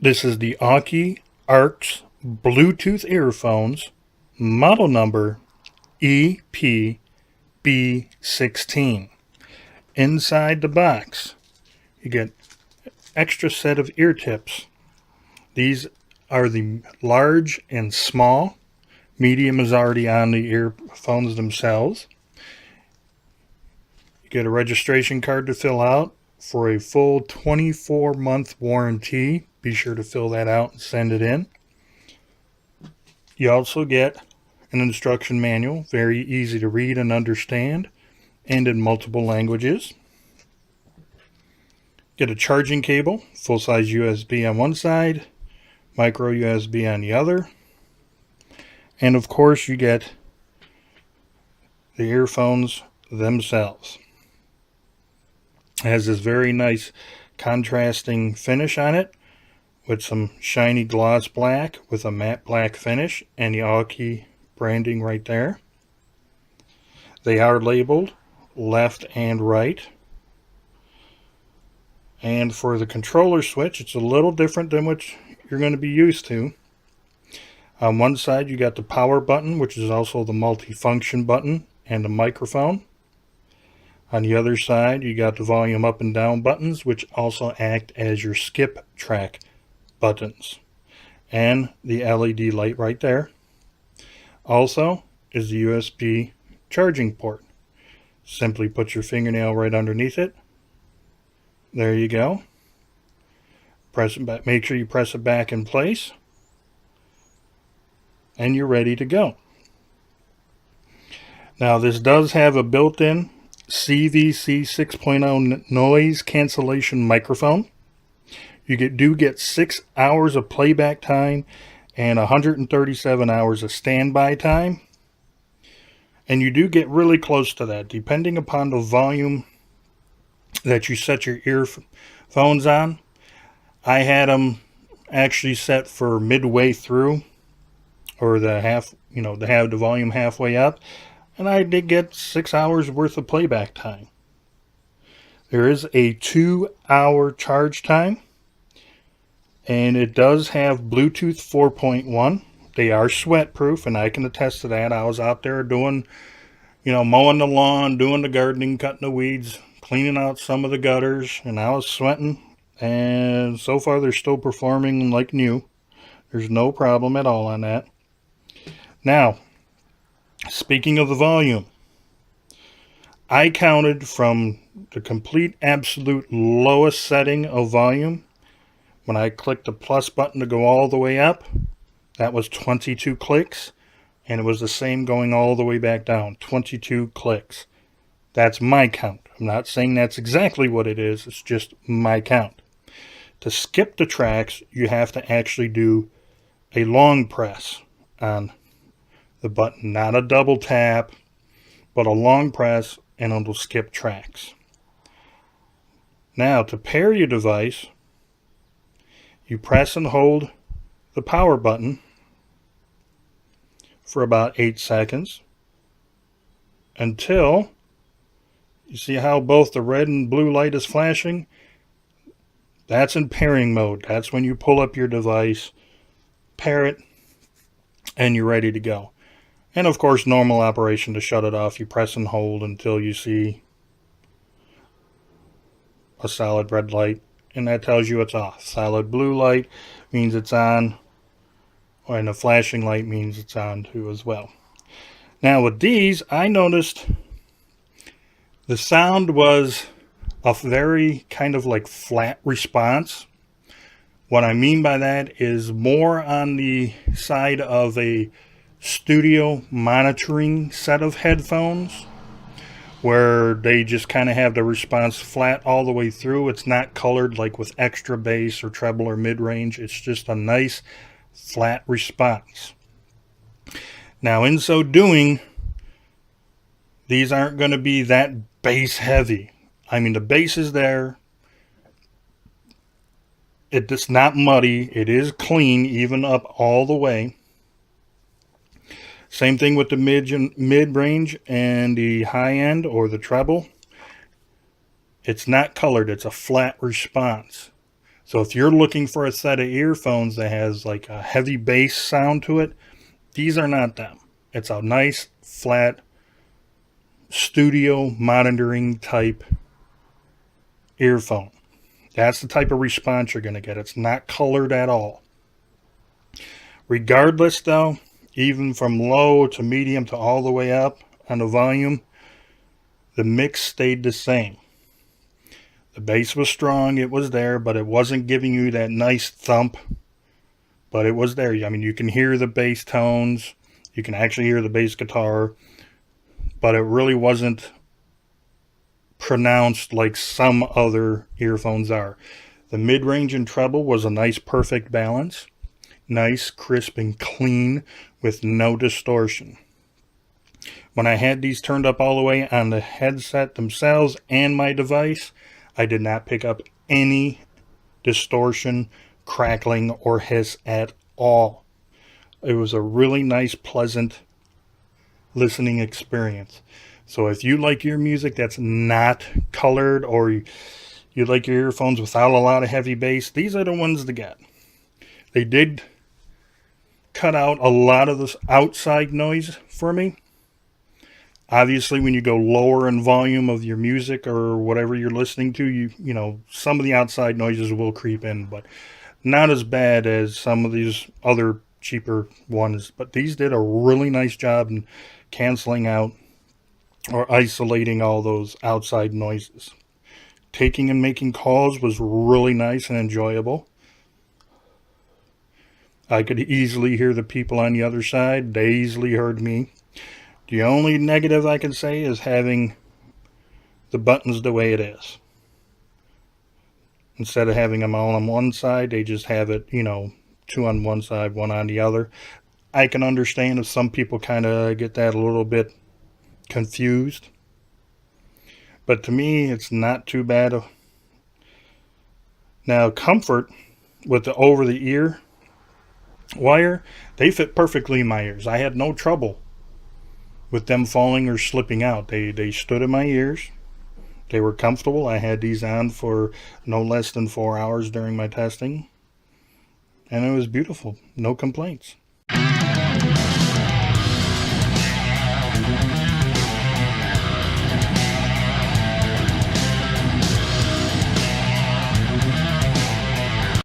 This is the AUKEY Arcs Bluetooth earphones, model number EPB16. Inside the box, you get extra set of ear tips. These are the large and small. Medium is already on the earphones themselves. You get a registration card to fill out for a full 24-month warranty. Be sure to fill that out and send it in. You also get an instruction manual, very easy to read and understand, and in multiple languages. Get a charging cable, full-size USB on one side, micro USB on the other. And of course you get the earphones themselves. It has this very nice contrasting finish on it with some shiny gloss black with a matte black finish and the AUKEY branding right there. They are labeled left and right. And for the controller switch, it's a little different than what you're going to be used to. On one side, you got the power button, which is also the multi-function button, and the microphone. On the other side, you got the volume up and down buttons, which also act as your skip track buttons. And the LED light right there. Also is the USB charging port. Simply put your fingernail right underneath it. There you go. Press it back. Make sure you press it back in place. And you're ready to go. Now this does have a built-in CVC 6.0 noise cancellation microphone. You do get 6 hours of playback time and 137 hours of standby time. And you do get really close to that, depending upon the volume that you set your earphones on. I had them actually set for midway through, or the half, to have the volume halfway up, and I did get 6 hours worth of playback time. There is a 2-hour charge time, and it does have Bluetooth 4.1. They are sweat proof, and I can attest to that. I was out there doing, mowing the lawn, doing the gardening, cutting the weeds, cleaning out some of the gutters, and I was sweating, and so far they're still performing like new. There's no problem at all on that. Now, speaking of the volume, I counted from the complete absolute lowest setting of volume. When I clicked the plus button to go all the way up, that was 22 clicks, and it was the same going all the way back down, 22 clicks. That's my count. I'm not saying that's exactly what it is, it's just my count. To skip the tracks, you have to actually do a long press on the button, not a double tap, but a long press, and it'll skip tracks. Now, to pair your device, you press and hold the power button for about 8 seconds until you see how both the red and blue light is flashing. That's in pairing mode. That's when you pull up your device, pair it, and you're ready to go. And of course, normal operation to shut it off, you press and hold until you see a solid red light, and that tells you it's off. Solid blue light means it's on, and the flashing light means it's on too as well. Now with these, I noticed the sound was a very kind of like flat response. What I mean by that is more on the side of a studio monitoring set of headphones, where they just kind of have the response flat all the way through. It's not colored like with extra bass or treble or mid-range. It's just a nice flat response. Now in so doing, these aren't going to be that bass heavy. I mean, the bass is there. It's not muddy. It is clean, even up all the way. Same thing with the mid-range and the high end or the treble. It's not colored. It's a flat response. So if you're looking for a set of earphones that has like a heavy bass sound to it, these are not them. It's a nice, flat, studio monitoring type earphone. That's the type of response you're going to get. It's not colored at all. Regardless, though, even from low to medium to all the way up on the volume, the mix stayed the same. The bass was strong, it was there, but it wasn't giving you that nice thump. But it was there. I mean, you can hear the bass tones, you can actually hear the bass guitar, but it really wasn't pronounced like some other earphones are. The mid-range and treble was a nice, perfect balance. Nice, crisp, and clean with no distortion. When I had these turned up all the way on the headset themselves and my device, I did not pick up any distortion, crackling, or hiss at all. It was a really nice, pleasant listening experience. So if you like your music that's not colored, or you like your earphones without a lot of heavy bass, these are the ones to get. They did cut out a lot of this outside noise for me. Obviously, when you go lower in volume of your music or whatever you're listening to, you know, some of the outside noises will creep in, but not as bad as some of these other cheaper ones. But these did a really nice job in canceling out or isolating all those outside noises. Taking and making calls was really nice and enjoyable. I could easily hear the people on the other side. They easily heard me. The only negative I can say is having the buttons the way it is. Instead of having them all on one side, they just have it, you know, two on one side, one on the other. I can understand if some people kind of get that a little bit confused. But to me, it's not too bad. Now, comfort with the over-the-ear wire, they fit perfectly in my ears. I had no trouble with them falling or slipping out. They stood in my ears. They were comfortable. I had these on for no less than 4 hours during my testing, and it was beautiful. No complaints.